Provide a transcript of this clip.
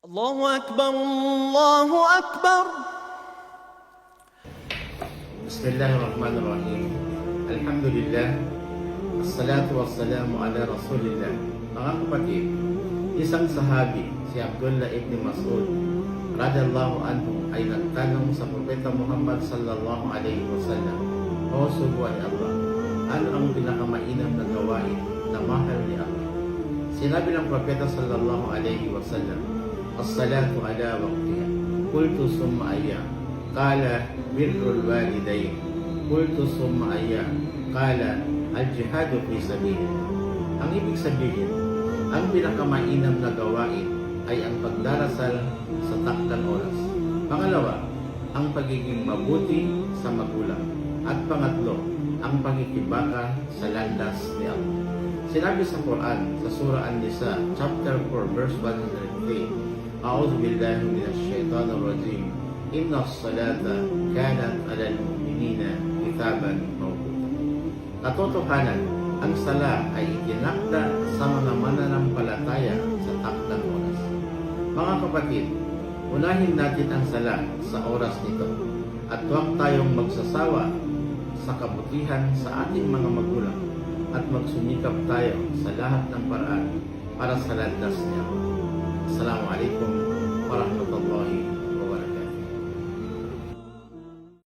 الله أكبر الله أكبر. Bismillahirrahmanirrahim. Alhamdulillah. Assalatu wassalamu ala Rasulillah. Mga kapatid, isang sahabi, si Abdullah ibn Mas'ud radhiyallahu anhu ay nagtanong sa Propeta Muhammad sallallahu alaihi wasallam, O subuan ni Allah, ano ang pinakamainam na gawain na mahal ni Allah? Sinabi ng Propeta sallallahu alaihi wasallam, As-salatu ala waqtiha. Qultu summa ayya. Qala birrul walidain. Qultu summa ayya. Qala al-jihadu fi sabilillah. Ang ibig sabihin, ang pinakamainam na gawain ay ang pagdarasal sa takdang oras. Pangalawa, ang pagiging mabuti sa magulang. At pangatlo, ang pagkikibaka sa landas ni Allah. Sinabi sa Quran, sa Surah An-Nisa, chapter 4, verse 103, A'udhu billahi minash shaitanir rajim. Inna as-salata kanat 'alal mu'minina kitaban mawquta. Katotohanan, ang sala ay itinakda sa mga mananampalataya sa takdang oras. Mga kapatid, unahin natin ang sala sa oras nito at huwag tayong magsasawa sa kabutihan sa ating mga magulang at magsumikap tayo sa lahat ng paraan para sa landas niya. Assalamualaikum warahmatullahi wabarakatuh.